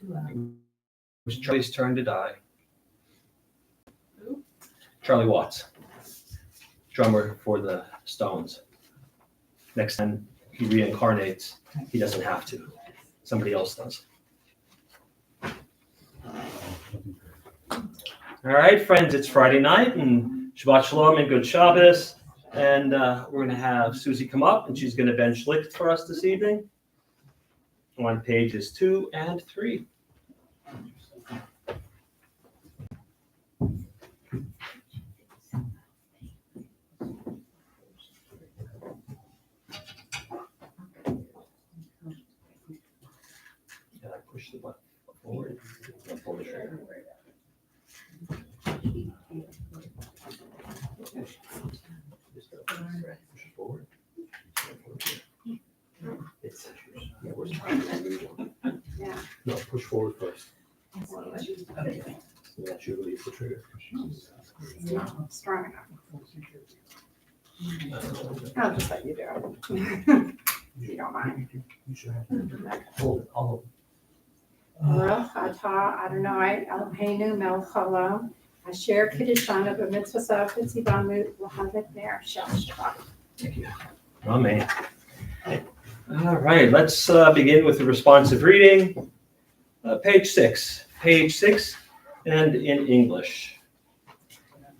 It was Charlie's turn to die. Charlie Watts, drummer for the Stones. Next time he reincarnates, he doesn't have to. Somebody else does. All right, friends, it's Friday night, and Shabbat Shalom and Good Shabbos. And we're going to have Susie come up, and she's going to bench licht for us this evening on pages 2 and 3. Push the button forward and pull the trigger. Push it forward. No, push forward first. That should release the trigger. It's not strong enough. I'll just let you do it. If you don't mind. You should have hold it all over. Baruch atah Adonai Eloheinu melech haolam asher kiddushanu b'mitzvosav v'tzivanu l'haved ner shel Shabbat. Thank you. Amen. All right, let's begin with the responsive reading. Page 6, and in English.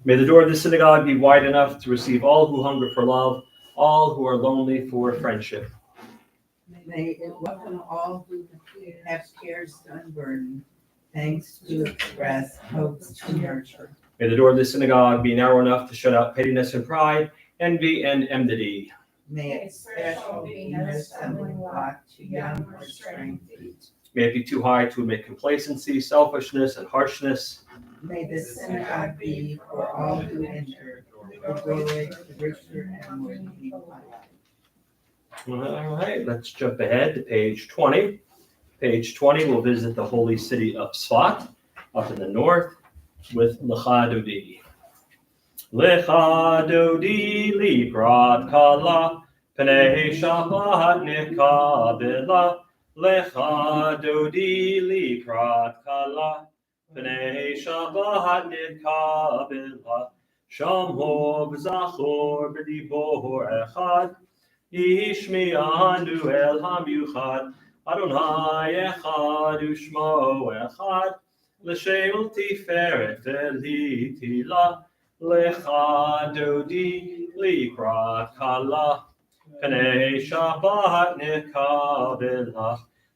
May the door of the synagogue be wide enough to receive all who hunger for love, all who are lonely for friendship. May it welcome all who have cares unburdened, thanks to express, hopes to nurture. May the door of the synagogue be narrow enough to shut out pettiness and pride, envy and enmity. May its special be no stumbling block to young or strength feet. May it be too high to admit complacency, selfishness, and harshness. May the synagogue be for all who enter, the doorway to richer and more meaningful life. All right, let's jump ahead to page 20. Page 20, we'll visit the holy city of Sfat, up in the north, with Lecha Dodi. Lecha Dodi likrat kala, Pnei Shabbat nikabela. Lecha Dodi likrat kala, Pnei Shabbat nikabela. Shamho v'zachor b'dibor echad, Ishmi'anu el hamiuchad, Adonai echad u'shmo echad, L'shem tiferet v'litila, Lecha Dodi likrat kala, Pnei Shabbat nikabela,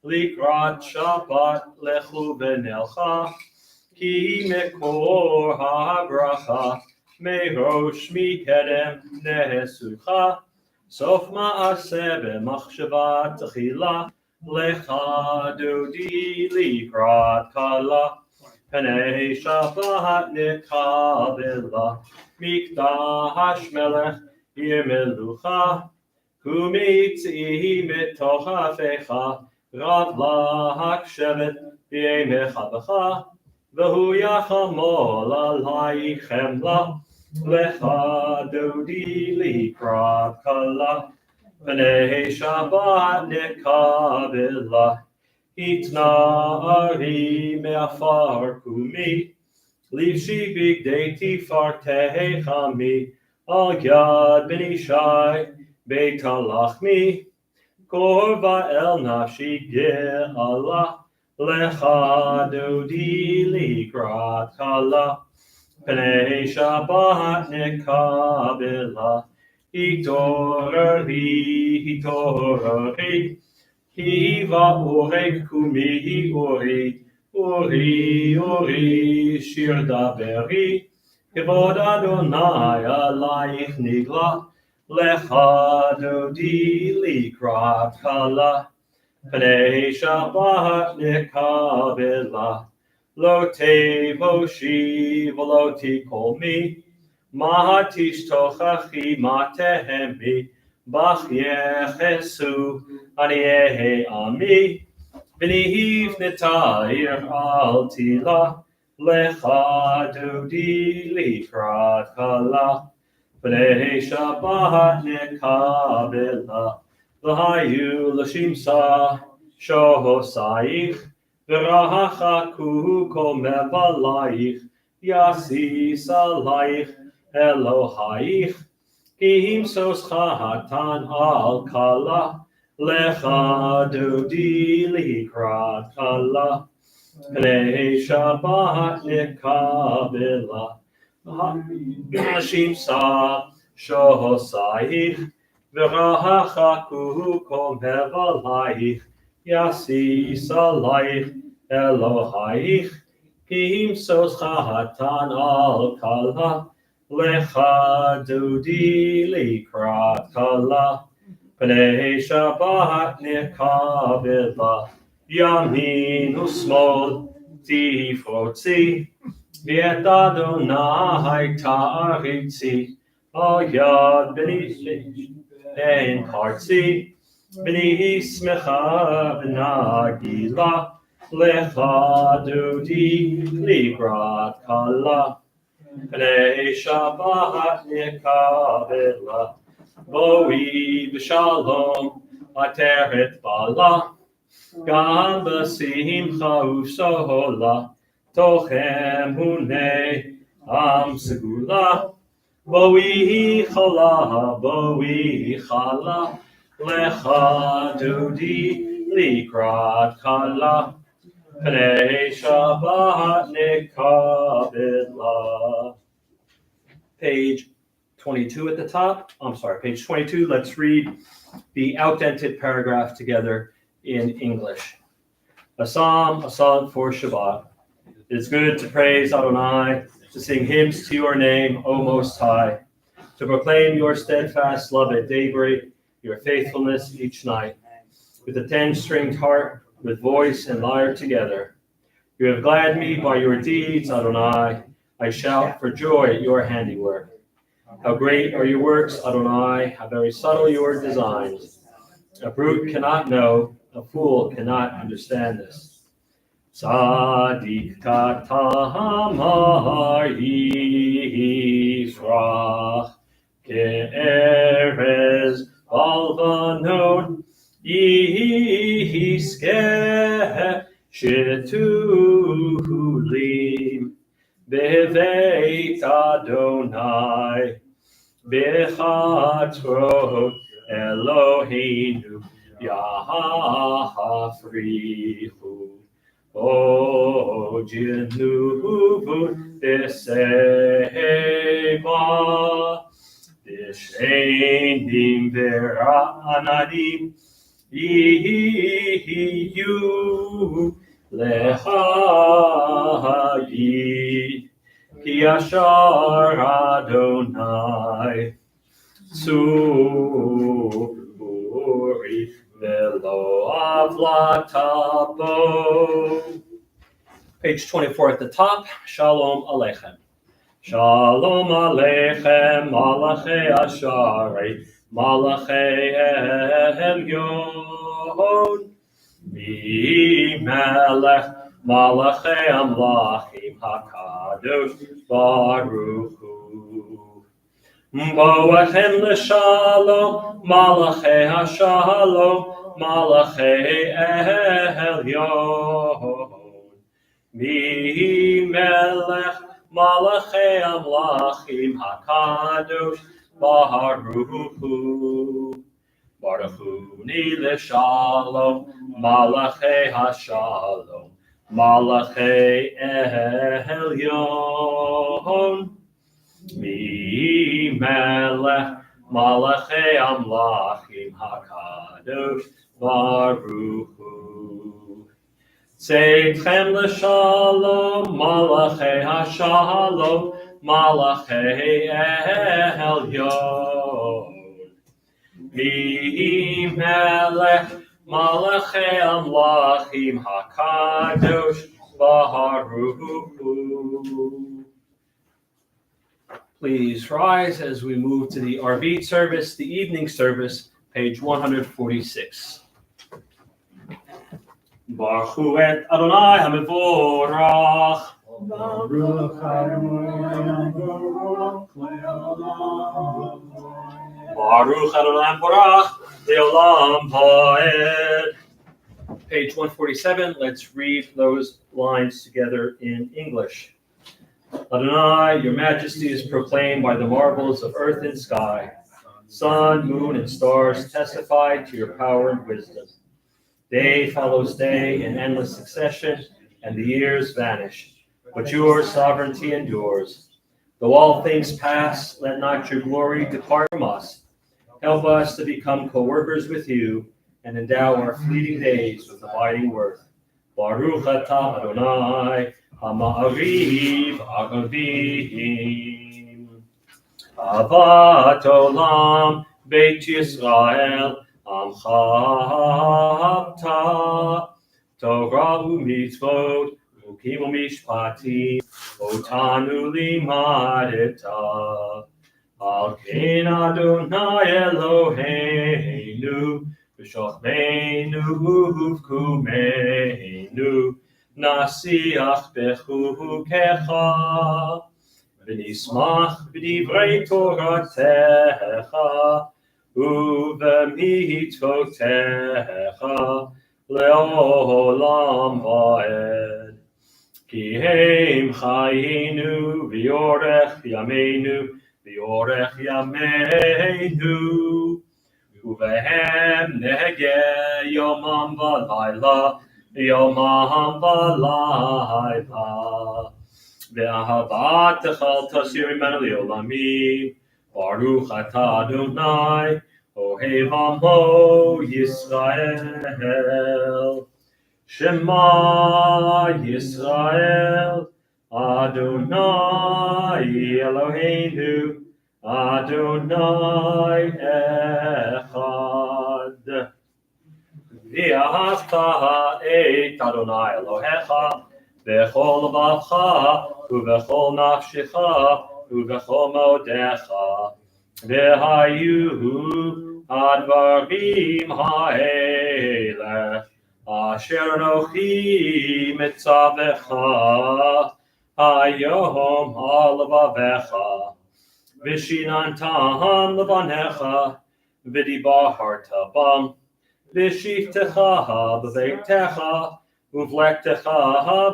Likrat Shabbat lechu v'nelcha, Ki mekor ha'bracha, Merosh mikedem nesucha, Sof ma'aseh b'machshavat tchila, Lecha Dodi likrat kala, Pnei Shabbat nikabela, Mikdash melech yirmelucha, Kumitzi mitoch hafecha, Rav lahak shevet b'yemecha b'cha, V'hu yachamol alai chemla, Lecha Dodi likrat kala, Pnei Shabbat nikabela, Itna'ari me'afar kumi, Livshi bigdei tifartei chami, Al yad ben ishai, Beit halachmi, Korva el nafshi ge'ala, Lecha Dodi likrat kala, Pnei Shabbat nikabela, Hitorari, hitorari, Hiva orek kumi ori, ori, shir daberi, Kevod Adonai alayich nigla, Lecha Dodi likrat kala, Pnei Shabbat nikabela, Lo tevoshi v'lo tikolmi, Mahatish tochachi matehemi, Bach yechesu aniyehe ami, V'nihiv netayir al tila, Lecha Dodi likrat kala, Pnei Shabbat nikabela, V'hayu l'shimsa shohosaich, V'rachaku kol mevalayich, yasis alayich Elohayich, ki himsoscha hatan al kala, lecha dodi likrat kala, pnei Shabbat nikabela, shimsa shohosayich, v'rachaku kol mevalayich, yasis alayich Elohayich, ki himsoscha hatan al kala, lecha dodi likrat kala, pnei Shabbat nikabela, yamin usmol tifrotzi, v'et Adonai ta'aritzi, al yad b'ni ein partzi, b'ni smecha v'nagila, lecha dodi likrat kala, pnei Shabbat nikabela, boi b'shalom ateret bala, gam b'simcha ufsohola, tochem hunei am segula, boi chala, lecha dodi likrat kala, pnei Shabbat nikabela. Page 22 at the top. I'm sorry, page 22. Let's read the outdented paragraph together in English. A song for Shabbat. It is good to praise Adonai, to sing hymns to your name, O Most High, to proclaim your steadfast love at daybreak, your faithfulness each night, with a 10-stringed harp, with voice and lyre together. You have gladdened me by your deeds, Adonai. I shout for joy at your handiwork. How great are your works, Adonai, how very subtle your designs. A brute cannot know, a fool cannot understand this. Tzadik katamar yisrach, ke'erez balvanon yiskeh shetulim. Beveit Adonai, bechatrot Eloheinu, Yahafrichu, O Jenuvu Beseba, Bishenim Verananim, Yiyu, Lechayi, Ki Yashar Adonai, Tzuri, Velo Avlatabo. Page 24 at the top. Shalom Aleichem. Shalom Aleichem, Malachei Asharei, Malachei Elyon. Mi melech malachei amlachim hakadosh baruch hu. Boachem l'shalom malachei hashalom malachei elyon. Mi melech malachei amlachim hakadosh baruch hu. Baruch hu ni l'shalom, malachei hashalom, malachei elyon. Mi melech, malachei amlachim hakadosh, baruch hu. Tzeitchem l'shalom, malachei hashalom, malachei elyon. Mi melech malachei amlachim hakadosh baruch hu. Please rise as we move to the Arvit service, the evening service, page 146. Baruch hu et Adonai hamevorach. Baruch Adonai le'olam. Baruch Adonai Borach le'olam ha'ed. Page 147, let's read those lines together in English. Adonai, your majesty is proclaimed by the marvels of earth and sky. Sun, moon, and stars testify to your power and wisdom. Day follows day in endless succession, and the years vanish. But your sovereignty endures. Though all things pass, let not your glory depart from us. Help us to become co-workers with you and endow our fleeting days with abiding worth. Baruch atah Adonai, ha'ma'ariv agavim. Avat olam, Beit Yisrael, Amcha habta. Torah u'mitzvot, ukim u'mishpatim, otanu limadeta. Al kein Adonai Eloheinu, v'shochmeinu uvkumeinu, nasiach bechukecha, v'nismach b'divrei Toratecha, uv'mitzvotecha, le'olam va'ed. Ki heim chayinu v'yorech yameinu, v'yorech yameinu, uvehem nege yomam v'layla, yomam v'layla. Ve'ahavat techal tasir imenu li'olamim, Baruch atah Adonai, ohev amo Yisrael. Shema Yisrael, Adonai Eloheinu, Adonai Echad. V'ahavta et Adonai Elohecha, b'chol levacha, u'b'chol nafshecha, u'b'chol modecha. V'hayu advarim ha'elech, Asher Anochi mitzavecha, hayom ha'levavecha, v'shinantam levanecha, v'dibaharta bam, v'shiftecha b'veitecha, uvlektecha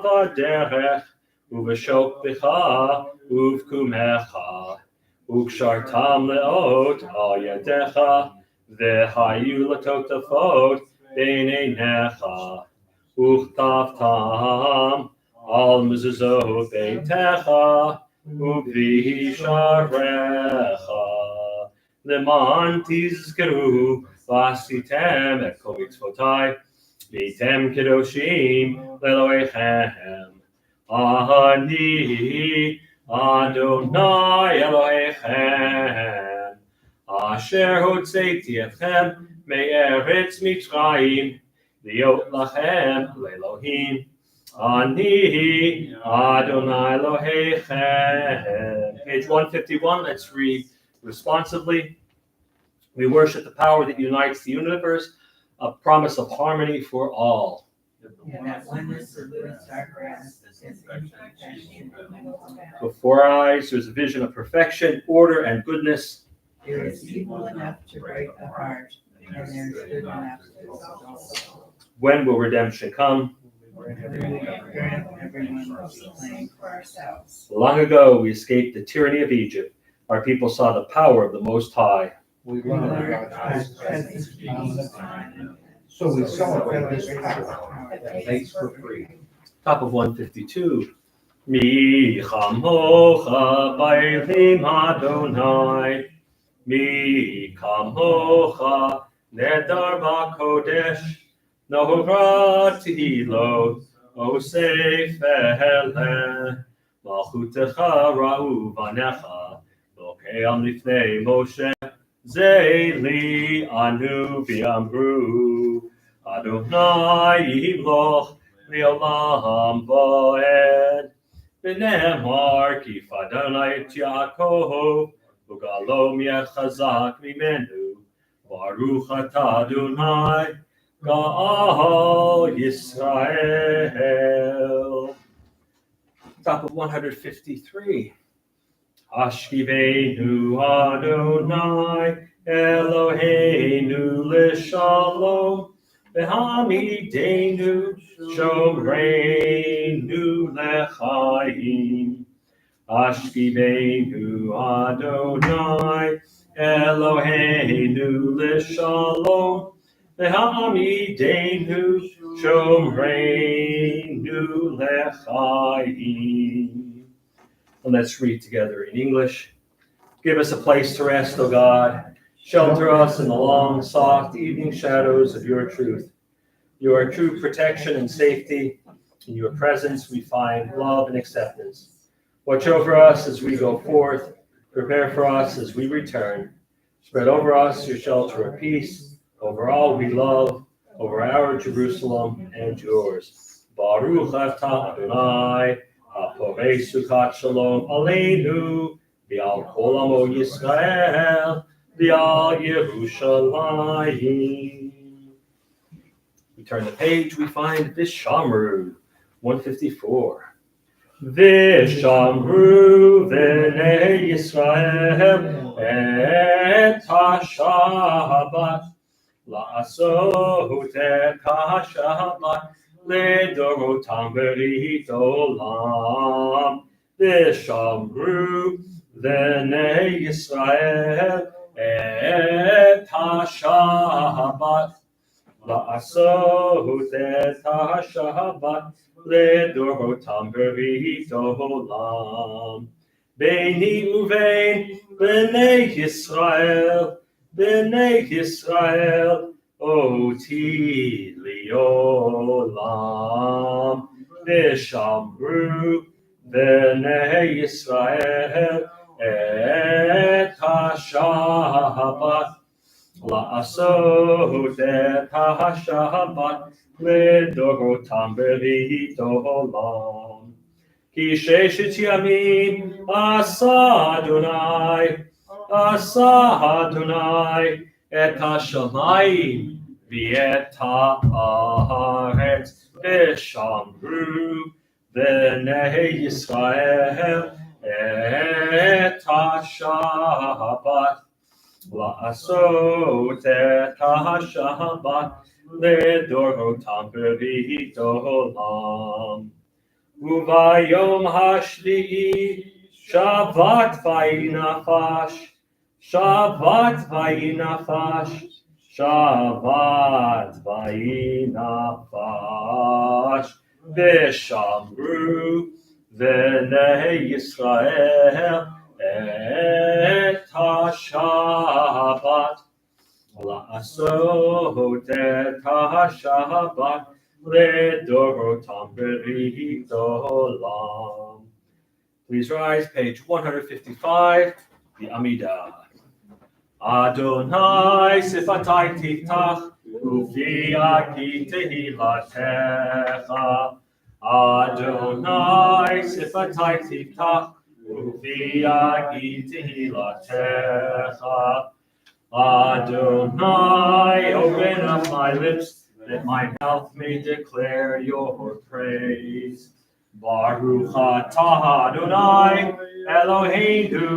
b'derech, uv'shoktecha uvkumecha, ukshartam leot al yadecha, v'hayu latotafot, Beineinecha, Uchtavtam, Al Mezuzot Beitecha, Ubvisharecha, Leman Tizkeru, Vasitem et Kol Mitzvotai, Vitem Kedoshim, Leloechem, Ani, Adonai Elohechem, Asher Hotzeiti Etchem, Me'eretz Mitzrayim, Liot lachem le'Elohim, Ani Adonai Elohechem. Page 151, let's read responsively. We worship the power that unites the universe, a promise of harmony for all. And that oneness of God's darkness is imperfection. Before our eyes, there's a vision of perfection, order, and goodness. There is evil enough to break the heart, and there is good enough to exalt. When will redemption come? Everyone will be playing for ourselves. Long ago, we escaped the tyranny of Egypt. Our people saw the power of the Most High. We learned God's presence on the time. So we celebrate this power that makes for freedom. Top of 152. Mi chamocha ba'elim Adonai. Mi kamocha nedar ba'kodesh. Nohora tehilot osef ele. Malchutecha ra'u vanecha. Lokeam lifnei Moshe. Zeli anu v'amru. Adonai yimloch li'olam va'ed. V'nehemar ki fadonai et Yaakov. Ugalom yet chazak mimenu. Baruch atah Adonai Ga'al Yisrael. Top of 153. Ashkivenu Adonai Eloheinu l'shalom V'hamidenu shomreinu lechaim. Ashkivenu Adonai Eloheinu l'shalom. V'hamidenu shomreinu lechaim. And let's read together in English. Give us a place to rest, O God. Shelter us in the long, soft evening shadows of your truth. You are true protection and safety. In your presence we find love and acceptance. Watch over us as we go forth. Prepare for us as we return. Spread over us your shelter of peace, over all we love, over our Jerusalem and yours. Baruch atah Adonai, haporei sukat shalom aleinu, v'al kol amo Yisrael, v'al Yerushalayim. We turn the page, we find Vishamru, 154. Vishamru v'nei Yisrael et ha-Shabbat la'asot et ha-Shabbat לדורותם ברית עולם. ושמרו בני ישראל את השבת לעשות את השבת לדורותם ברית עולם. ביני ובין בני ישראל אותי לעולם. ושמרו בני ישראל את השבת לעשות את השבת לדורותם ברית עולם. כי ששת ימים עשה אדוני את השמיים ואת הארץ. ושמרו בני ישראל את השבת לעשות את השבת לדורותם ברית עולם. וביום השביעי שבת ויהי נפש, שבת ויהי נפש, שבת ויהי נפש. ושמרו בני ישראל את השבת לעשות את השבת לדורותם ברית עולם. Please rise, page 155, the Amidah. Adonai sifatai tiftach, ufi aki tehilatecha. Adonai sifatai tiftach, ufi aki tehilatecha. Adonai, open up my lips, that my mouth may declare your praise. Baruch atah Adonai, Eloheinu,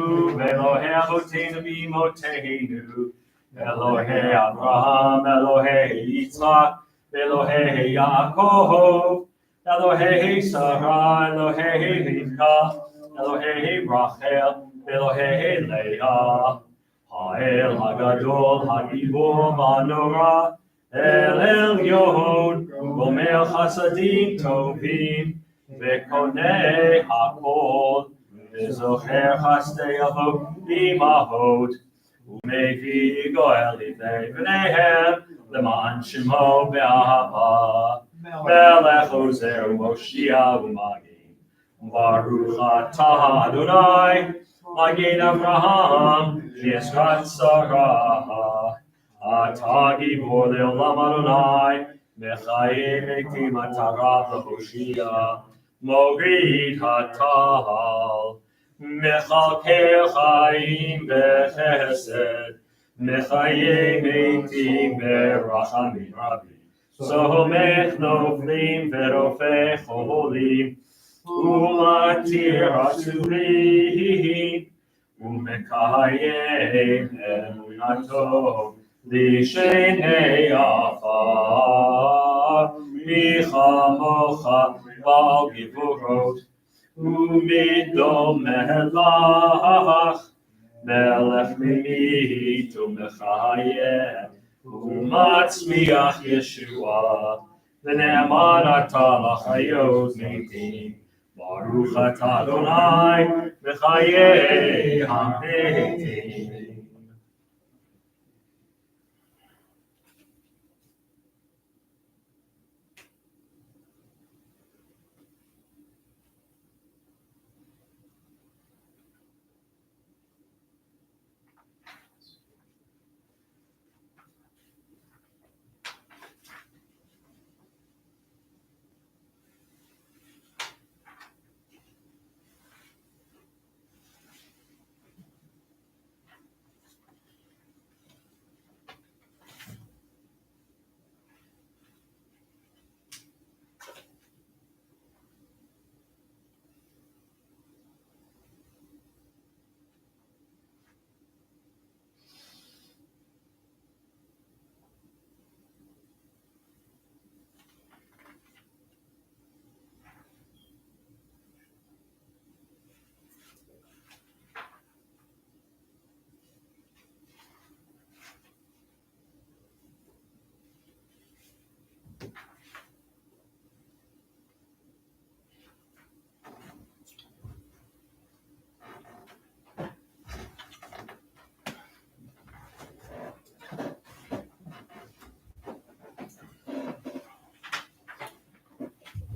Elohei Avotenu v'Imotenu, Elohei Abraham, Elohei Yitzchak, Elohei Yaakov, Elohei Sarah, Elohei Rivka, Elohei Rachel, Elohei Leah. Ha'el Hagadol, Hagibor V'Hanora, El Elyon, Gomer Chasadim Tovim, V'konei Hakol, V'zocher Chasdei Avot Imahot, U'mevi Goel Livnei B'neihem, L'man Shemo Be'ahava, Melech Ozer U'Moshia U'Magin. Baruch atah Adonai, Magin Avraham, Yisrat Sarah, Atah Gibor Le'olam Adonai, Mechayim Eitim Atarav L'Hoshia, Morid Hatahal, Mechalkel Chaim B'Chesed, Mechayim Eitim B'Rachamim Rabim, Somech Noflim V'Rofech Cholim, Umatir Asurim, Umekayem Emunato Lishenei Afar, Michamocha, Bal Givurot, Umidom Melach, Melech Mimit Umechayeh, Umatzmiach Yeshua, V'ne'amar atah l'chayot metim, Baruch atah Adonai, V'chayei ha'metim.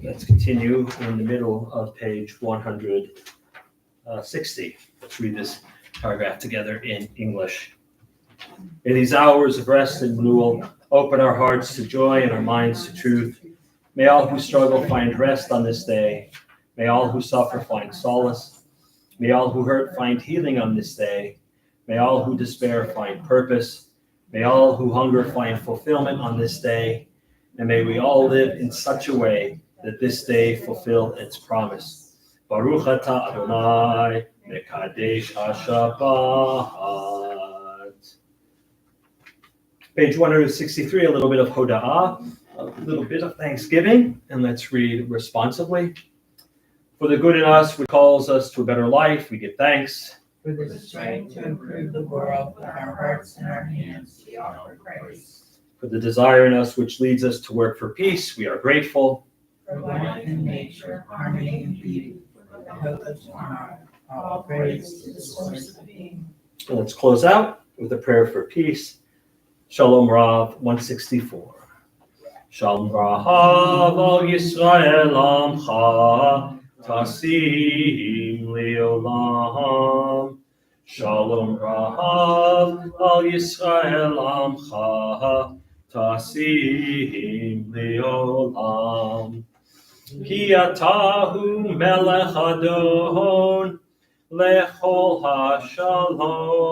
Let's continue in the middle of page 160. Let's read this paragraph together in English. In these hours of rest and renewal, open our hearts to joy and our minds to truth. May all who struggle find rest on this day. May all who suffer find solace. May all who hurt find healing on this day. May all who despair find purpose. May all who hunger find fulfillment on this day. And may we all live in such a way that this day fulfill its promise. Baruch atah Adonai, Mekadesh HaShabbat. Page 163, a little bit of Hoda'ah, a little bit of thanksgiving, and let's read responsibly. For the good in us which calls us to a better life, we give thanks. For the strength to improve the world with our hearts and our hands, we offer praise. For the desire in us which leads us to work for peace, we are grateful. For life and nature, harmony and beauty, for the hope of tomorrow, all praise to the source of being. And let's close out with a prayer for peace. Shalom Rav 164. Shalom Rav al Yisrael Amcha Tasim Leolam. Shalom Rav al Yisrael Amcha Tasim Leolam. Ki atahu melech adon lechol hashalom.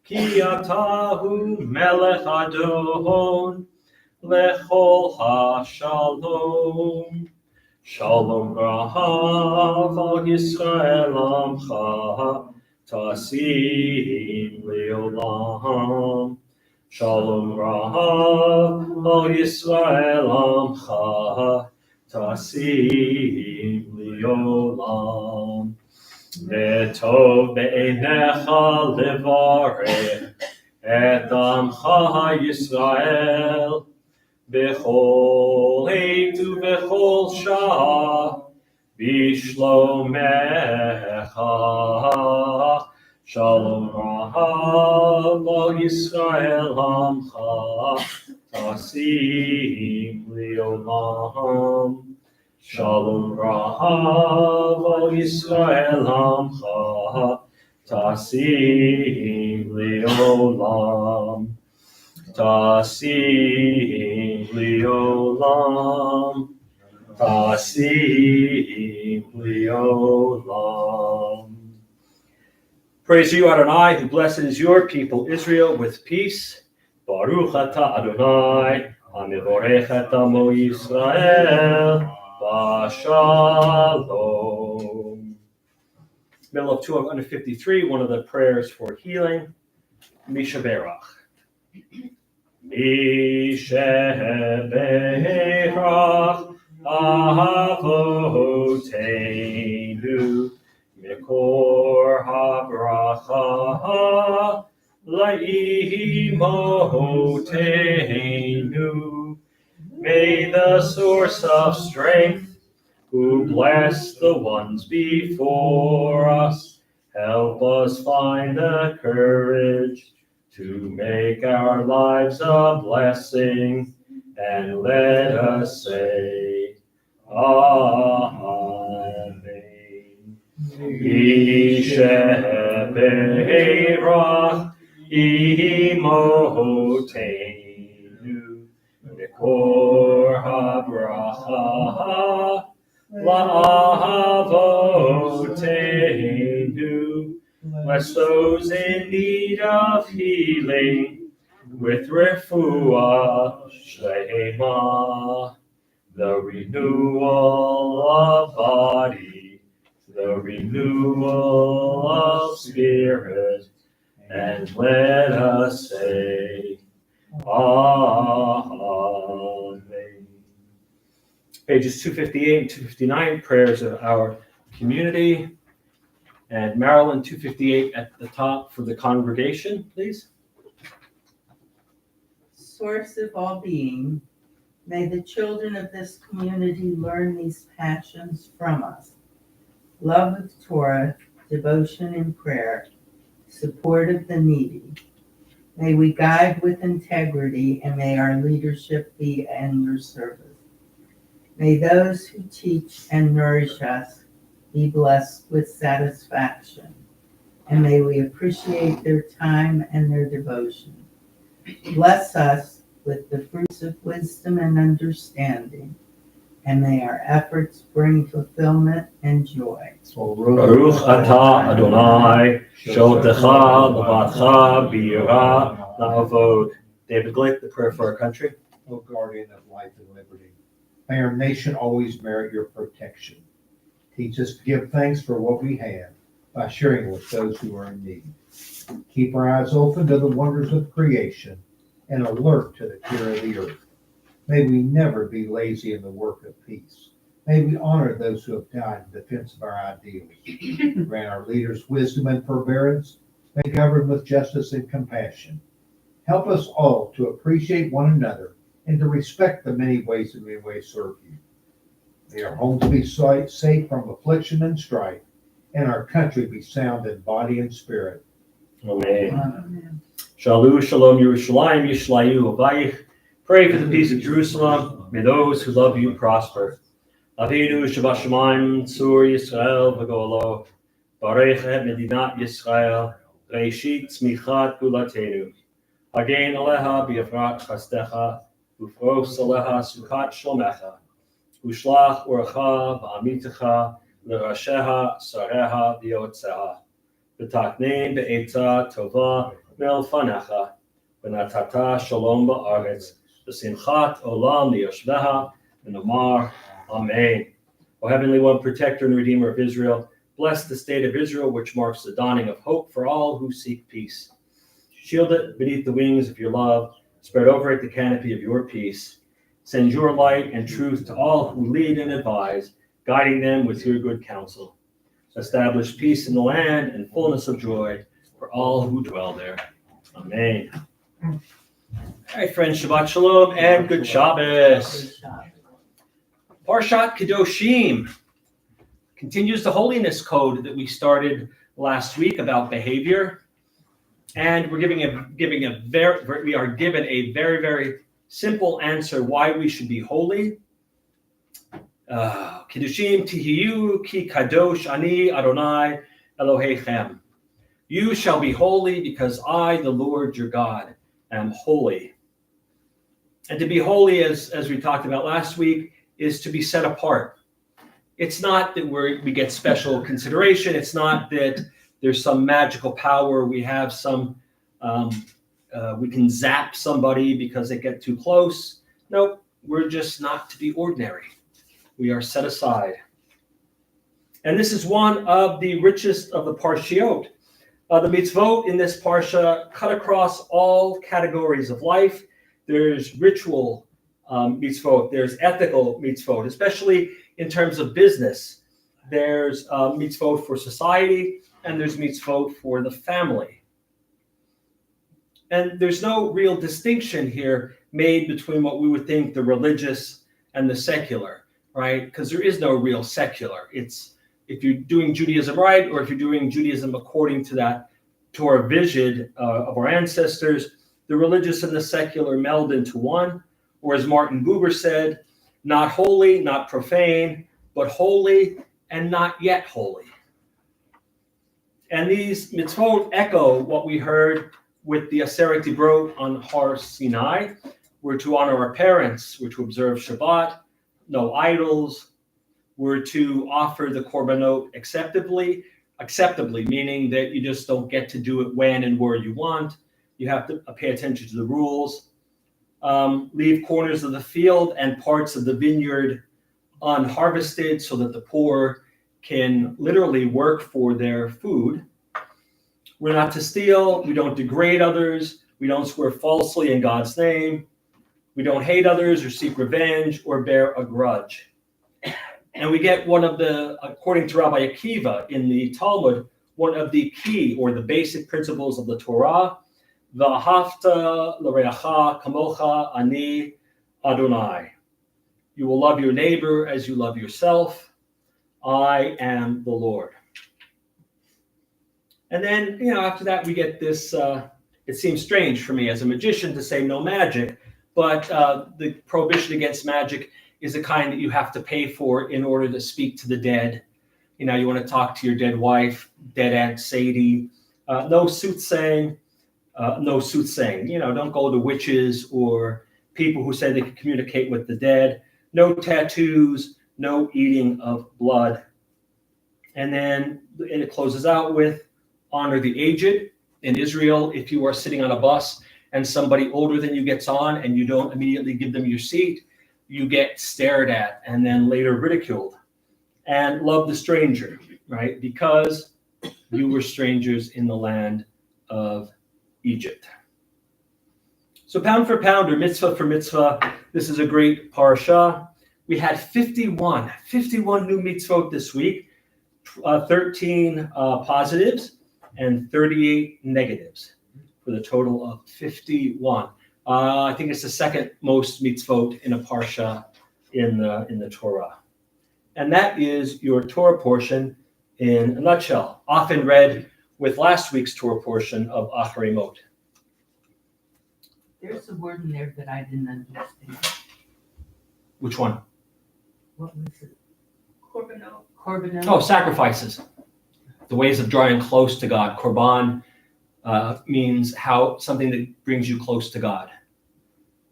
Ki atahu melech adon lechol hashalom. Shalom Rahav al Yisrael Amcha Tasim Leolam. Shalom Rahav al Yisrael Amcha Tasim Leolam. V'tov be'einecha levarech et amcha Yisrael b'chol עת ובכל שעה בשלומך. Shalom Rahav al Yisrael Amcha Tasim Leolam. Shalom Rahav al Yisrael Amcha Tasim Leolam. Tasim Leolam. Tasim Leolam. Praise you, Adonai, who blessed is your people Israel with peace. Baruch atah Adonai, hamivorech et amo Yisrael, b'shalom. Middle of 253, one of the prayers for healing. Mishaberach. Mishaberach Avoteinu Mikor HaBracha Laimotenu. May the source of strength, who bless the ones before us, help us find the courage to make our lives a blessing, and let us say, Amen. Yisheberach Imotenu Mikor HaBracha La'avotenu. Bless those in need of healing with refuah shlema, the renewal of body, the renewal of spirit, and let us say, Amen. Pages 258 and 259, prayers of our community. And Marilyn, 258 at the top for the congregation, please. Source of all being, may the children of this community learn these passions from us. Love of Torah, devotion and prayer, support of the needy. May we guide with integrity, and may our leadership be in your service. May those who teach and nourish us be blessed with satisfaction, and may we appreciate their time and their devotion. Bless us with the fruits of wisdom and understanding, and may our efforts bring fulfillment and joy. Baruch atah Adonai, sholtecha levatcha b'yirah na'avod. David Glick, the prayer for our country. O guardian of life and liberty, may our nation always merit your protection. Teach us to give thanks for what we have by sharing with those who are in need. Keep our eyes open to the wonders of creation and alert to the care of the earth. May we never be lazy in the work of peace. May we honor those who have died in defense of our ideals. Grant our leaders wisdom and forbearance. May govern with justice and compassion. Help us all to appreciate one another and to respect the many ways in which we serve you. May our homes be safe from affliction and strife, and our country be sound in body and spirit. Amen. Shalom, shalom, Yerushalayim, Yishlayu, Abayich. Pray for the peace of Jerusalem. May those who love you prosper. Avinu Shabashamayim, Tzur Yisrael, V'golo. Barech et Medinat Yisrael. Reishit Tzmichat Gulatenu. Hagen Aleha B'Yafrat Chastecha. Ufros Aleha Sukat Shlomecha. Ushlach Orcha V'Amitecha. L'Rasheha Sareha V'Yotzeha. V'Taknein Be'etza Tova Melfanecha. V'Natata Shalom Ba'aretz. V'Simchat Olam Liyoshveha. V'Nomar Amen. O Heavenly One, Protector and Redeemer of Israel, bless the state of Israel, which marks the dawning of hope for all who seek peace. Shield it beneath the wings of your love. Spread over it the canopy of your peace. Send your light and truth to all who lead and advise, guiding them with your good counsel. Establish peace in the land and fullness of joy for all who dwell there. Amen. All right, friends, Shabbat Shalom and good Shabbos. Parshat Kedoshim continues the holiness code that we started last week about behavior, and we are given a very, very simple answer why we should be holy. Kedoshim tihiyu ki kadosh ani Adonai Elohechem. You shall be holy because I, the Lord your God, am holy. And to be holy, as we talked about last week, is to be set apart. It's not that we get special consideration. It's not that there's some magical power. We have we can zap somebody because they get too close. Nope, we're just not to be ordinary. We are set aside. And this is one of the richest of the parshiot. The mitzvot in this parsha cut across all categories of life. There's ritual mitzvot, there's ethical mitzvot, especially in terms of business. There's mitzvot for society, and there's mitzvot for the family. And there's no real distinction here made between what we would think the religious and the secular, right? Because there is no real secular. It's if you're doing Judaism right, or if you're doing Judaism according to that Torah vision of our ancestors, the religious and the secular meld into one. Or as Martin Buber said, not holy, not profane, but holy and not yet holy. And these mitzvot echo what we heard with the Aseret Dibrot on Har Sinai. We're to honor our parents, we're to observe Shabbat, no idols, we're to offer the korbanot acceptably, meaning that you just don't get to do it when and where you want. You have to pay attention to the rules. Leave corners of the field and parts of the vineyard unharvested so that the poor can literally work for their food. We're not to steal. We don't degrade others. We don't swear falsely in God's name. We don't hate others or seek revenge or bear a grudge. And we get one of the, according to Rabbi Akiva in the Talmud, one of the key or the basic principles of the Torah, V'ahavta l'reacha kamocha ani Adonai. You will love your neighbor as you love yourself. I am the Lord. And then, after that, we get this, it seems strange for me as a magician to say no magic, but the prohibition against magic is the kind that you have to pay for in order to speak to the dead. You want to talk to your dead wife, dead Aunt Sadie. No soothsaying. Don't go to witches or people who say they can communicate with the dead. No tattoos, no eating of blood. And it closes out with honor the aged. In Israel, if you are sitting on a bus and somebody older than you gets on and you don't immediately give them your seat, you get stared at and then later ridiculed. And love the stranger, right? Because you were strangers in the land of Egypt. So pound for pound, or mitzvah for mitzvah, this is a great parsha. We had 51 new mitzvot this week, 13 positives and 38 negatives, for the total of 51. I think it's the second most mitzvot in a parsha in the Torah. And that is your Torah portion in a nutshell, often read with last week's Torah portion of Acharei Mot. There's a word in there that I didn't understand. Which one? What was it? Korbanot. Oh, sacrifices. The ways of drawing close to God. Korban means something that brings you close to God.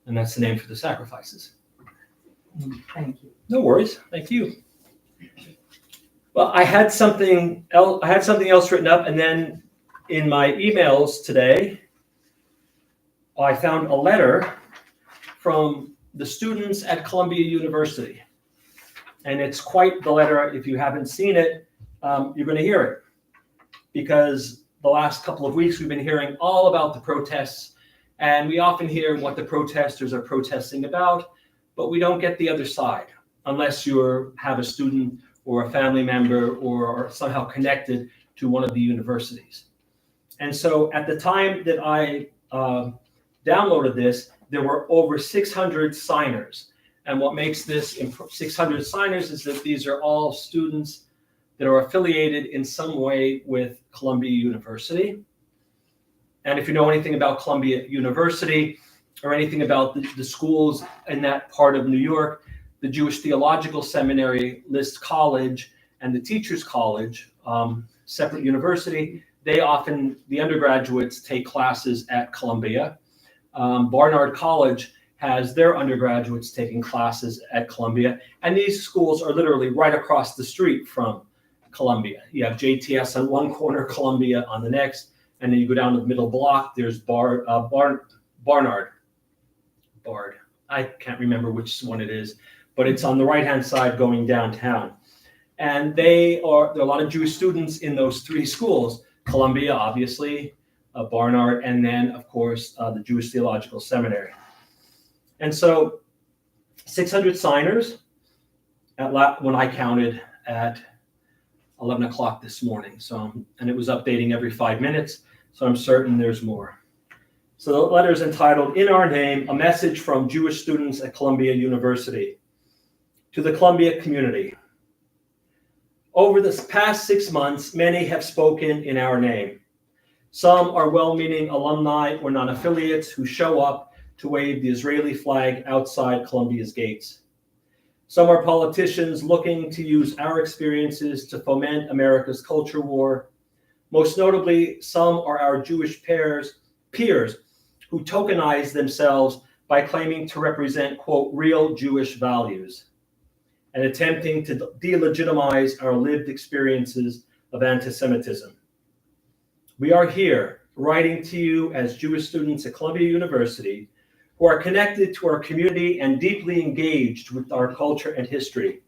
And that's the name for the sacrifices. Thank you. No worries. Thank you. Well, I had something else written up, and then in my emails today, I found a letter from the students at Columbia University. And it's quite the letter. If you haven't seen it, you're going to hear it. Because the last couple of weeks, we've been hearing all about the protests. And we often hear what the protesters are protesting about, but we don't get the other side unless you have a student or a family member or are somehow connected to one of the universities. And so at the time that I downloaded this, there were over 600 signers. And what makes this 600 signers is that these are all students that are affiliated in some way with Columbia University. And if you know anything about Columbia University or anything about the schools in that part of New York, the Jewish Theological Seminary, List College, and the Teachers College, separate university, the undergraduates take classes at Columbia. Barnard College has their undergraduates taking classes at Columbia. And these schools are literally right across the street from Columbia. You have JTS on one corner, Columbia on the next, and then you go down to the middle block, there's Barnard. I can't remember which one it is, but it's on the right-hand side going downtown. And there are a lot of Jewish students in those three schools. Columbia, obviously, Barnard, and then, of course, the Jewish Theological Seminary. And so 600 signers when I counted at 11 o'clock this morning. And it was updating every 5 minutes, so I'm certain there's more. So the letter is entitled, In Our Name, a Message from Jewish Students at Columbia University. To the Columbia community. Over the past 6 months, many have spoken in our name. Some are well-meaning alumni or non-affiliates who show up to wave the Israeli flag outside Columbia's gates. Some are politicians looking to use our experiences to foment America's culture war. Most notably, some are our Jewish peers who tokenize themselves by claiming to represent, quote, real Jewish values, and attempting to delegitimize our lived experiences of anti-Semitism. We are here writing to you as Jewish students at Columbia University who are connected to our community and deeply engaged with our culture and history.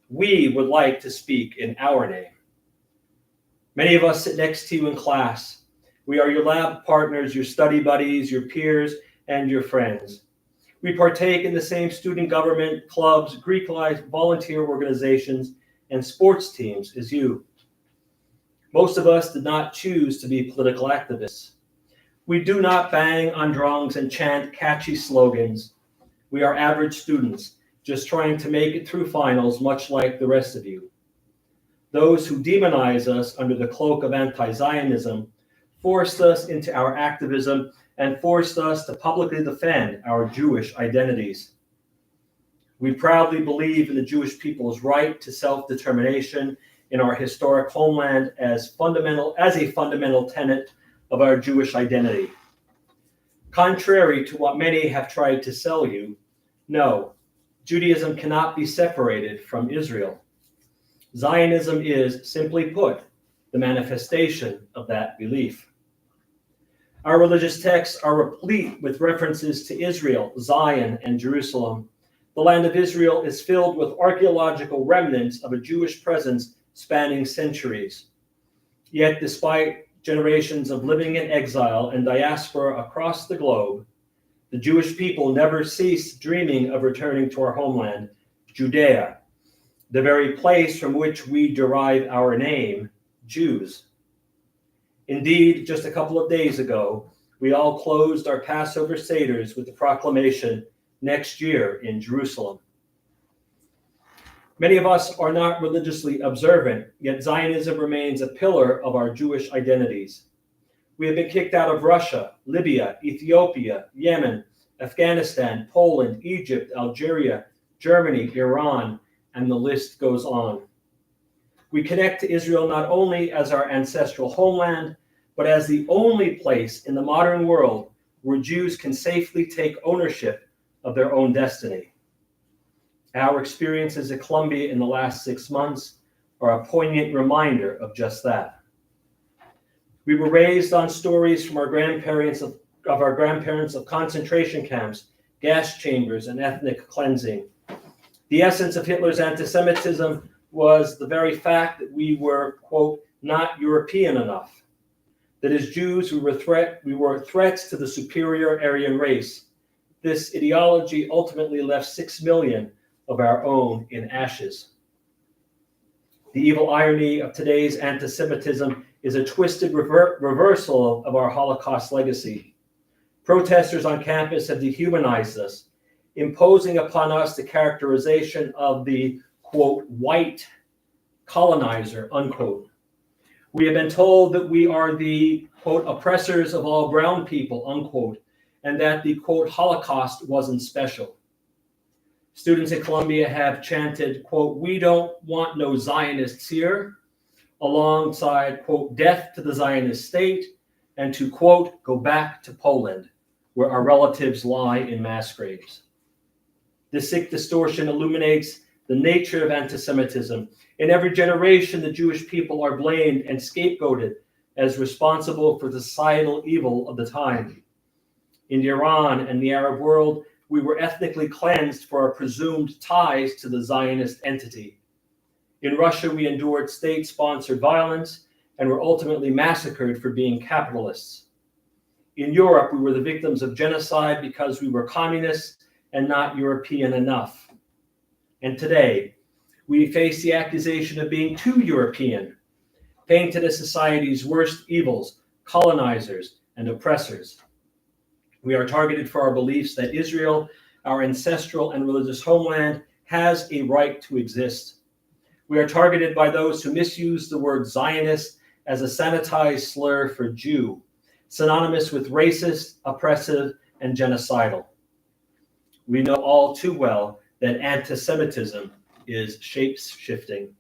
We would like to speak in our name. Many of us sit next to you in class. We are your lab partners, your study buddies, your peers, and your friends. We partake in the same student government, clubs, Greek life, volunteer organizations, and sports teams as you. Most of us did not choose to be political activists. We do not bang on drums and chant catchy slogans. We are average students, just trying to make it through finals, much like the rest of you. Those who demonize us under the cloak of anti-Zionism forced us into our activism and forced us to publicly defend our Jewish identities. We proudly believe in the Jewish people's right to self-determination in our historic homeland as a fundamental tenet of our Jewish identity. Contrary to what many have tried to sell you, no, Judaism cannot be separated from Israel. Zionism is, simply put, the manifestation of that belief. Our religious texts are replete with references to Israel, Zion, and Jerusalem. The land of Israel is filled with archaeological remnants of a Jewish presence spanning centuries. Yet, despite generations of living in exile and diaspora across the globe, the Jewish people never ceased dreaming of returning to our homeland, Judea, the very place from which we derive our name, Jews. Indeed, just a couple of days ago, we all closed our Passover Seders with the proclamation, next year in Jerusalem. Many of us are not religiously observant, yet Zionism remains a pillar of our Jewish identities. We have been kicked out of Russia, Libya, Ethiopia, Yemen, Afghanistan, Poland, Egypt, Algeria, Germany, Iran, and the list goes on. We connect to Israel not only as our ancestral homeland, but as the only place in the modern world where Jews can safely take ownership of their own destiny. Our experiences at Columbia in the last 6 months are a poignant reminder of just that. We were raised on stories from our grandparents of concentration camps, gas chambers, and ethnic cleansing. The essence of Hitler's anti-Semitism was the very fact that we were, quote, not European enough. That as Jews, we were threats to the superior Aryan race. This ideology ultimately left 6 million of our own in ashes. The evil irony of today's anti-Semitism is a twisted reversal of our Holocaust legacy. Protesters on campus have dehumanized us, imposing upon us the characterization of the, quote, white colonizer, unquote. We have been told that we are the, quote, oppressors of all brown people, unquote, and that the, quote, Holocaust wasn't special. Students at Columbia have chanted, quote, we don't want no Zionists here, alongside, quote, death to the Zionist state, and to, quote, go back to Poland, where our relatives lie in mass graves. This sick distortion illuminates the nature of anti-Semitism. In every generation, the Jewish people are blamed and scapegoated as responsible for the societal evil of the time. In Iran and the Arab world, we were ethnically cleansed for our presumed ties to the Zionist entity. In Russia, we endured state-sponsored violence, and were ultimately massacred for being capitalists. In Europe, we were the victims of genocide because we were communists and not European enough. And today, we face the accusation of being too European, painted as society's worst evils, colonizers, and oppressors. We are targeted for our beliefs that Israel, our ancestral and religious homeland, has a right to exist. We are targeted by those who misuse the word Zionist as a sanitized slur for Jew, synonymous with racist, oppressive, and genocidal. We know all too well that anti-Semitism is shape-shifting.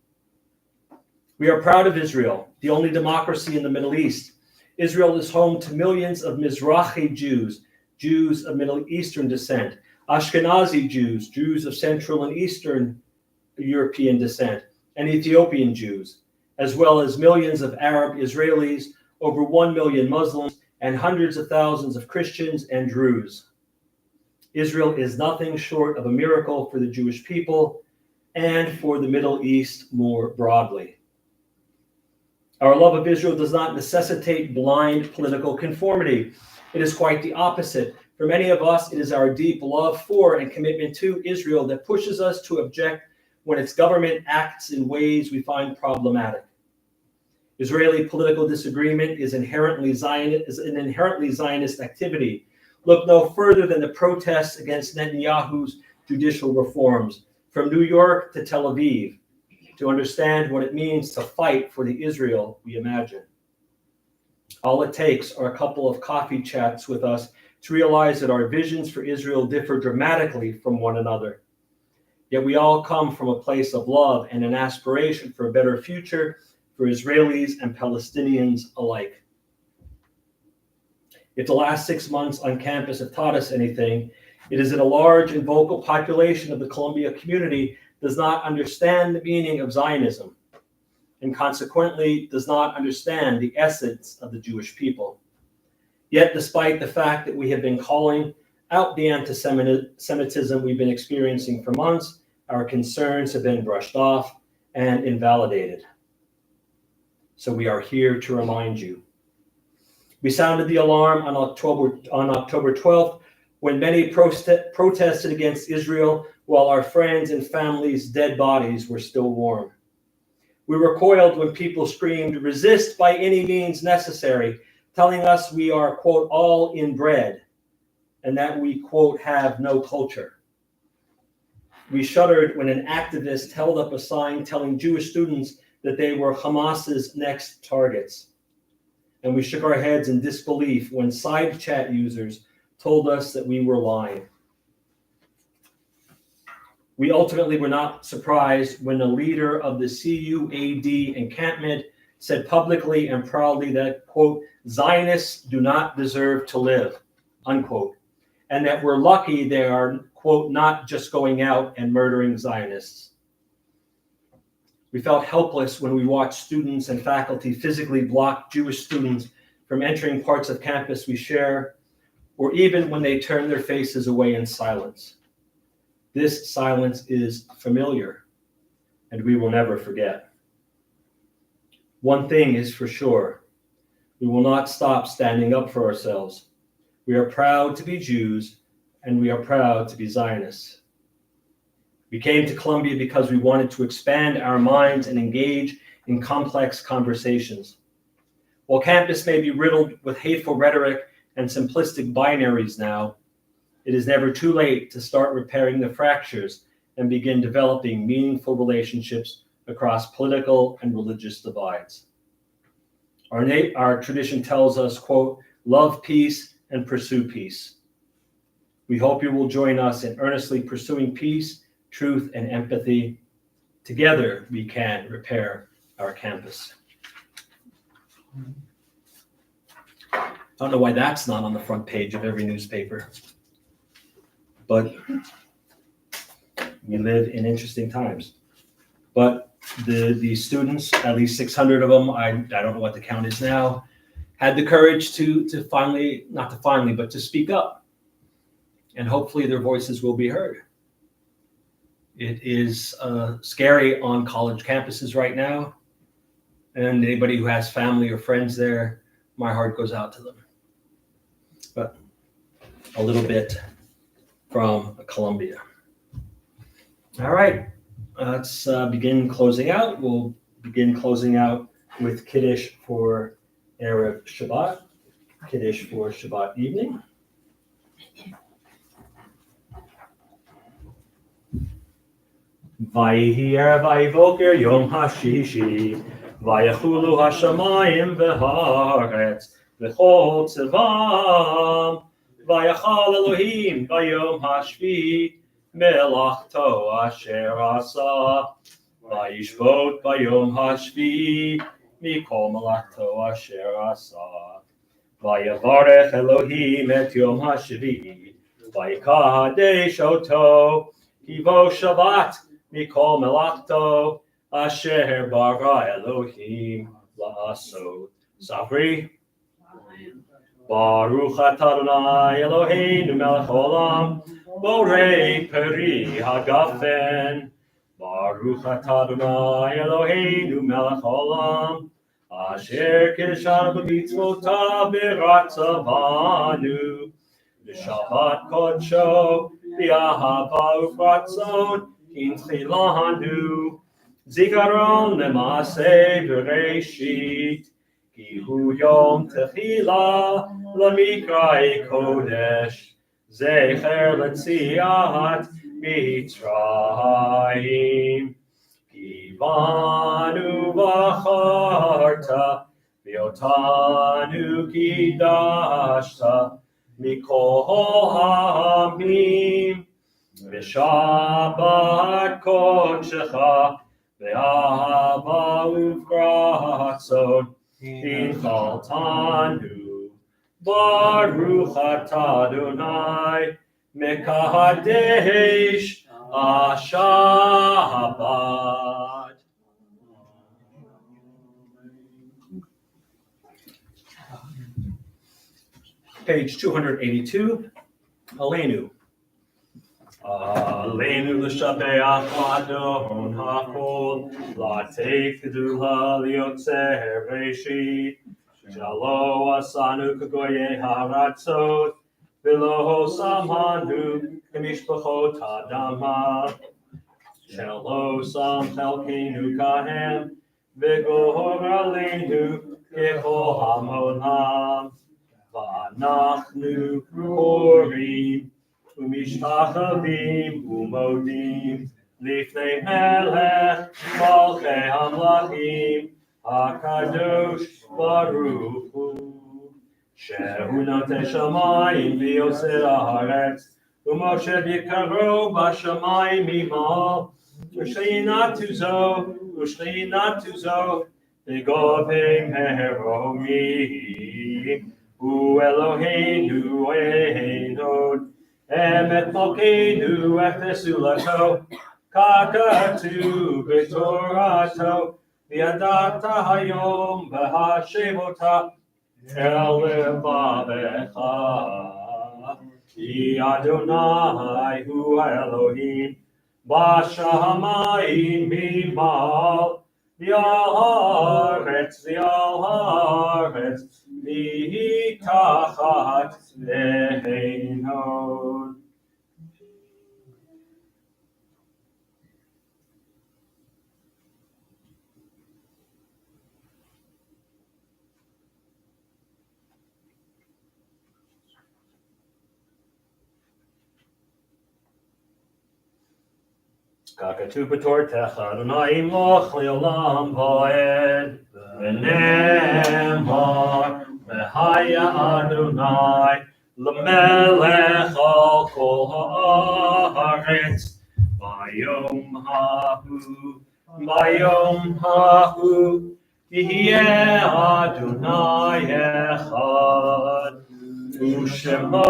We are proud of Israel, the only democracy in the Middle East. Israel is home to millions of Mizrahi Jews, Jews of Middle Eastern descent, Ashkenazi Jews, Jews of Central and Eastern European descent, and Ethiopian Jews, as well as millions of Arab Israelis, over 1 million Muslims, and hundreds of thousands of Christians and Druze. Israel is nothing short of a miracle for the Jewish people and for the Middle East more broadly. Our love of Israel does not necessitate blind political conformity. It is quite the opposite. For many of us, it is our deep love for and commitment to Israel that pushes us to object when its government acts in ways we find problematic. Israeli political disagreement is an inherently Zionist activity. Look no further than the protests against Netanyahu's judicial reforms, from New York to Tel Aviv, to understand what it means to fight for the Israel we imagine. All it takes are a couple of coffee chats with us to realize that our visions for Israel differ dramatically from one another. Yet we all come from a place of love and an aspiration for a better future for Israelis and Palestinians alike. If the last 6 months on campus have taught us anything, it is that a large and vocal population of the Columbia community does not understand the meaning of Zionism, and consequently does not understand the essence of the Jewish people. Yet, despite the fact that we have been calling out the anti-Semitism we've been experiencing for months, our concerns have been brushed off and invalidated. So we are here to remind you. We sounded the alarm on October 12th, when many protested against Israel while our friends' and families' dead bodies were still warm. We recoiled when people screamed, "Resist by any means necessary," telling us we are, quote, all inbred, and that we, quote, have no culture. We shuddered when an activist held up a sign telling Jewish students that they were Hamas's next targets. And we shook our heads in disbelief when side chat users told us that we were lying. We ultimately were not surprised when the leader of the CUAD encampment said publicly and proudly that, quote, Zionists do not deserve to live, unquote, and that we're lucky they are, quote, not just going out and murdering Zionists. We felt helpless when we watched students and faculty physically block Jewish students from entering parts of campus we share, or even when they turn their faces away in silence. This silence is familiar, and we will never forget. One thing is for sure, we will not stop standing up for ourselves. We are proud to be Jews, and we are proud to be Zionists. We came to Columbia because we wanted to expand our minds and engage in complex conversations. While campus may be riddled with hateful rhetoric and simplistic binaries now, it is never too late to start repairing the fractures and begin developing meaningful relationships across political and religious divides. Our tradition tells us, quote, love peace and pursue peace. We hope you will join us in earnestly pursuing peace, truth, and empathy. Together, we can repair our campus. I don't know why that's not on the front page of every newspaper, but we live in interesting times. But the students, at least 600 of them, I don't know what the count is now, had the courage to speak up. And hopefully their voices will be heard. It is scary on college campuses right now. And anybody who has family or friends there, my heart goes out to them. But a little bit from Colombia. All right, let's begin closing out. We'll begin closing out with Kiddush for Erev Shabbat, Kiddush for Shabbat evening. Vayhi erev vayvoker yom hashishi, vayachulu hashamayim v'haaretz, v'chol tzevam, vayachal Elohim vayom hashvi, melachto asher asa, vayishvot vayom hashvi, mikol melachto asher asa, vayavarech Elohim et yom hashvi, vayikadesh oto, Kivo Shabbat, Mikol Melachto, Asher Bara Elohim La'asot. Safri. Baruch atah Adonai Eloheinu melech haolam, borei peri hagafen. Baruch atah Adonai Eloheinu melech haolam, asher kiddushanu b'mitzvotav v'ratzavanu. B'Shabbat kodsho, v'ahava ufratzon, kinchilanu, zikaron le'maseh bereshit, ki hu yom techila l'mikra'ei kodesh, zecher l'tziat mitzrayim, ki banu v'acharta, v'otanu kidashta, Mikol ha'amim, v'shabbat kodshecha, v'ahava ufratzon, inchaltanu, baruch atah Adonai, mekadesh Shabbat. Page 282, Aleinu. Aleinu l'shabeach adon hakol, la'teik kedula liotzer reshit, shalo asanu kagoye haratzot, v'lo samanu k'mishpachot hadama, shalo sam chelkenu kahem, v'gohor aleinu kechol hamolam. V'anachnu korim u'mishtachavim u'modim lifnei melech malchei hamlachim hakadosh baruch hu shehu notei shamayim v'yosei haaretz u'moshe b'yikaro b'shamayim imal u'sheinatu zo v'govim heromim Hu Eloheinu Einod, Emet Malkeinu Echesulato, Kakatu B'Torato, V'yadata Hayom B'Hashemota, El Levavecha, Ki Adonai Hu Elohim, B'Shamayim Mimal, V'Al Haaretz, Mitachat Einod. Kakatu b'tortecha Adonai imloch le'olam va'ed v'nemar v'haya Adonai l'melech al kol ha'aretz b'yom hahu yihyeh Adonai echad U'shemo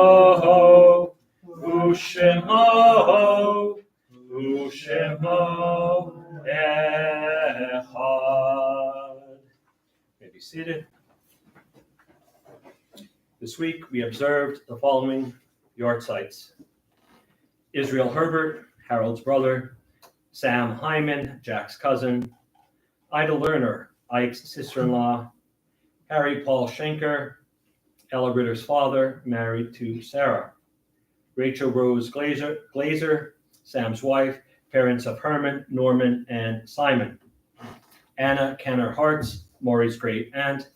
echad. May be seated. This week we observed the following yahrzeits: Israel Herbert, Harold's brother; Sam Hyman, Jack's cousin; Ida Lerner, Ike's sister-in-law. Harry Paul Schenker, Ella Ritter's father, married to Sarah. Rachel Rose Glazer, Sam's wife, parents of Herman, Norman, and Simon. Anna Kenner Hartz, Maury's great aunt.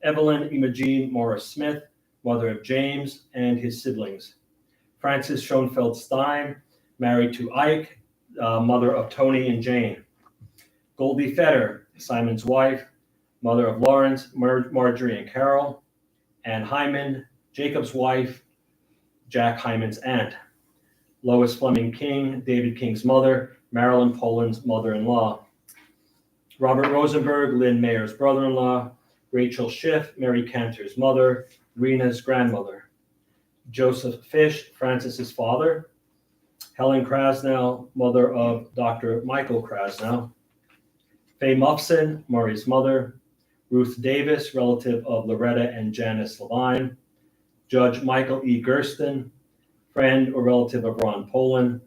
Evelyn Imogene Morris Smith, mother of James and his siblings. Frances Schoenfeld Stein, married to Ike, mother of Tony and Jane. Goldie Fetter, Simon's wife, mother of Lawrence, Marjorie, and Carol. Anne Hyman, Jacob's wife, Jack Hyman's aunt. Lois Fleming King, David King's mother, Marilyn Poland's mother-in-law. Robert Rosenberg, Lynn Mayer's brother-in-law. Rachel Schiff, Mary Cantor's mother, Rena's grandmother. Joseph Fish, Francis's father. Helen Krasnow, mother of Dr. Michael Krasnow. Faye Muffson, Murray's mother. Ruth Davis, relative of Loretta and Janice Levine. Judge Michael E. Gersten, friend or relative of Ron Poland.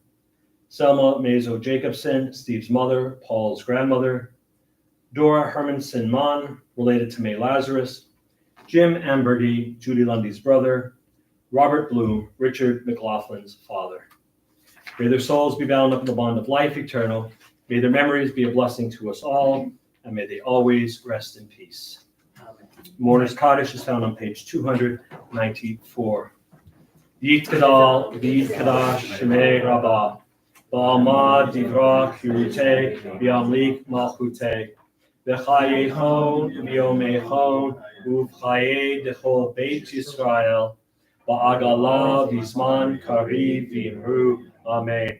Selma Mazo Jacobson, Steve's mother, Paul's grandmother. Dora Hermanson Mann, related to May Lazarus. Jim Amberdy, Judy Lundy's brother. Robert Bloom, Richard McLaughlin's father. May their souls be bound up in the bond of life eternal. May their memories be a blessing to us all, and may they always rest in peace. Mourner's Kaddish is found on page 294. Yit Gadal, Yit Kadash, Shemei Rabbah, Ba'alma Divrah Kirute, Bi'amlik Malchute, V'chayechon, V'yomechon, Uvchaye Dechol Beit Yisrael, Ba'agala V'zman Kariv V'imru, Amen.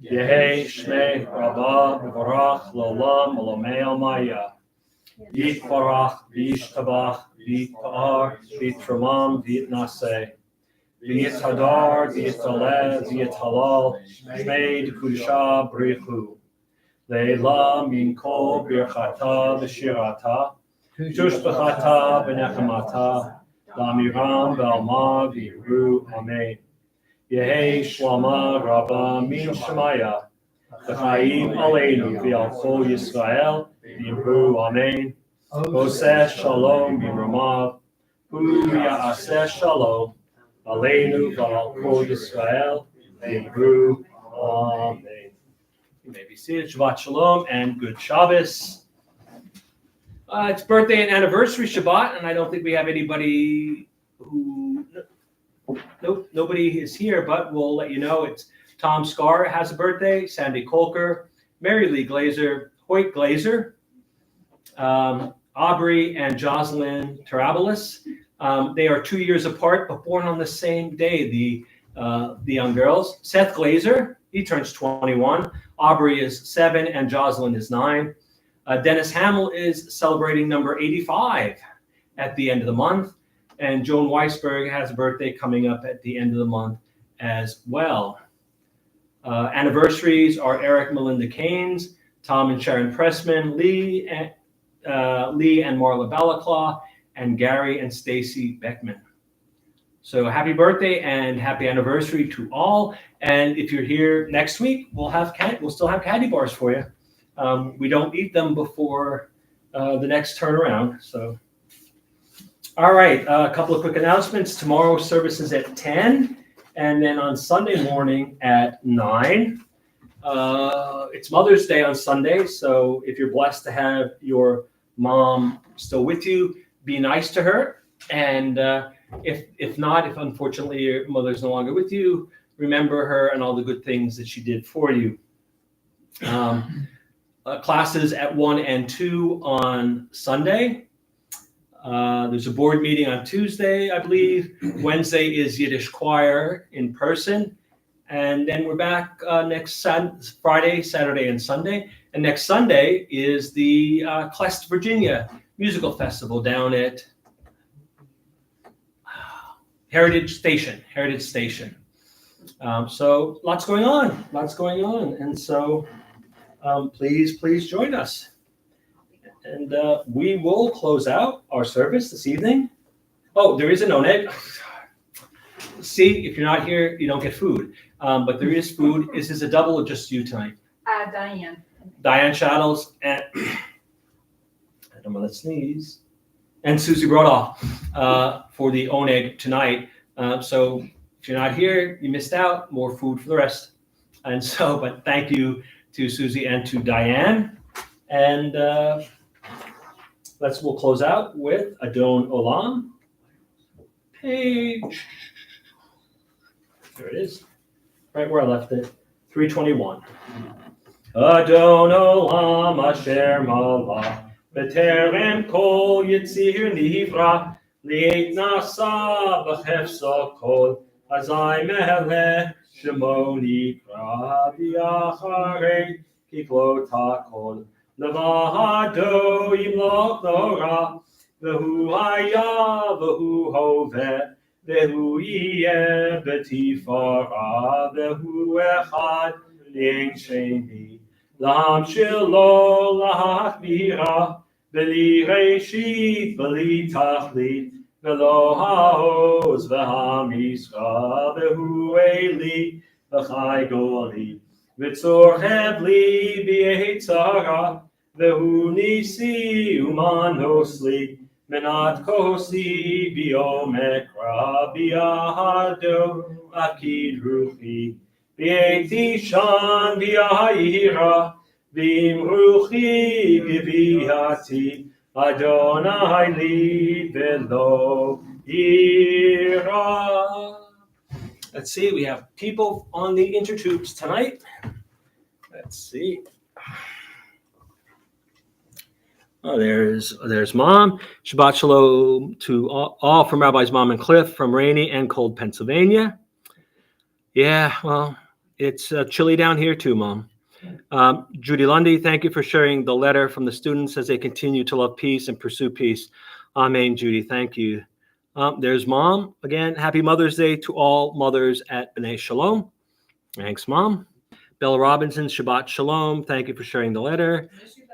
Yehi Shmei Rabbah V'varach L'olam Olamei Almaya. Yitbarach V'yishtabach V'yitpa'ar V'yitramam V'yitnaseh. V'yithadar V'yitalev V'yithalal Shmei D'Kudusha B'richu. Le'la Min Kol Birchata V'shirata Tushbachata V'nechamata La'miram V'alma V'yiru Amen. Yehi Shlama Rabba Min Shemaya V'chaim Aleinu V'al Kol Yisrael V'yimru Amen. Oseh Shalom B'ramav Hu Ya'aseh Shalom Aleinu V'al Kol Yisrael V'yimru Amen. You may be seated. Shabbat Shalom and good Shabbos. It's birthday and anniversary Shabbat, and I don't think we have anybody who. Nope, nobody is here, but we'll let you know. It's Tom Scar has a birthday, Sandy Kolker, Mary Lee Glazer, Hoyt Glazer, Aubrey and Jocelyn Tarabelis. They are 2 years apart, but born on the same day, the young girls. Seth Glazer, he turns 21. Aubrey is 7 and Jocelyn is 9. Dennis Hamill is celebrating number 85 at the end of the month. And Joan Weisberg has a birthday coming up at the end of the month as well. Anniversaries are Eric Melinda Keynes, Tom and Sharon Pressman, Lee and Marla Balaclaw, and Gary and Stacy Beckman. So happy birthday and happy anniversary to all. And if you're here next week, we'll still have candy bars for you. We don't eat them before the next turnaround. So. All right, a couple of quick announcements. Tomorrow's service is at 10, and then on Sunday morning at 9. It's Mother's Day on Sunday, so if you're blessed to have your mom still with you, be nice to her. And if not, if unfortunately your mother's no longer with you, remember her and all the good things that she did for you. Classes at 1 and 2 on Sunday. There's a board meeting on Tuesday, I believe. Wednesday is Yiddish choir in person. And then we're back next Friday, Saturday, and Sunday. And next Sunday is the Clest, Virginia Musical Festival down at Heritage Station. So lots going on. And so please join us. And we will close out our service this evening. Oh, there is a no-net. See, if you're not here, you don't get food. But there is food. Is this a double or just you tonight? Diane. Diane Shadows and I'm gonna sneeze. And Susie brought off for the oneg tonight. So if you're not here, you missed out. More food for the rest. And so, but thank you to Susie and to Diane. And we'll close out with Adon Olam. Page, there it is, right where I left it, 321. Adon Olam Asher Malach, B'terem Kol Yitzir Nivra, Li'et Nasa B'chefsa Kol, Azai Melech Shemo Nikra, V'yacharei Kiklot HaKol, Levado Yimloch Torah, V'hu Haya V'hu Hoveh, V'hu Yeh B'tifara, V'hu Echad L'Ein Sheni, L'hamshil Lo L'hachmira, V'li Reshit V'li Tachlit, V'lo Ha'oz V'hamisra, V'hu Eli V'chai Goli, V'tzor Chevli B'yetzara, V'hu Nisi Umanosli, Menat Kosi Biomekra, Biahado Akid Ruchi, B'yeti Shan Biahira, B'imruchi B'viati, Adonai Li V'lo Ira. Let's see, we have people on the intertubes tonight. Let's see. Oh, there's Mom. Shabbat Shalom to all from Rabbi's Mom and Cliff from rainy and cold Pennsylvania. Yeah, well, it's chilly down here too, Mom. Judy Lundy, thank you for sharing the letter from the students as they continue to love peace and pursue peace. Amen, Judy. Thank you. There's Mom. Again, happy Mother's Day to all mothers at B'nai Shalom. Thanks, Mom. Bella Robinson, Shabbat Shalom. Thank you for sharing the letter. Miss you,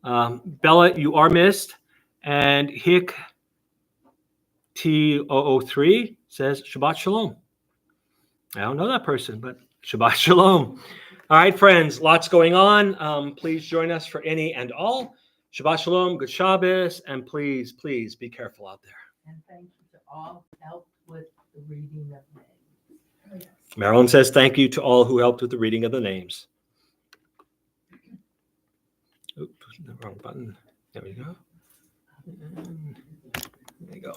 Bella. Bella, you are missed. And Hick T003 says Shabbat Shalom. I don't know that person, but Shabbat Shalom. All right, friends, lots going on. Please join us for any and all. Shabbat Shalom, good Shabbos, and please, please be careful out there. And thank you to all who helped with the reading of names. Marilyn says thank you to all who helped with the reading of the names. Oops, the wrong button. There we go. And there you go.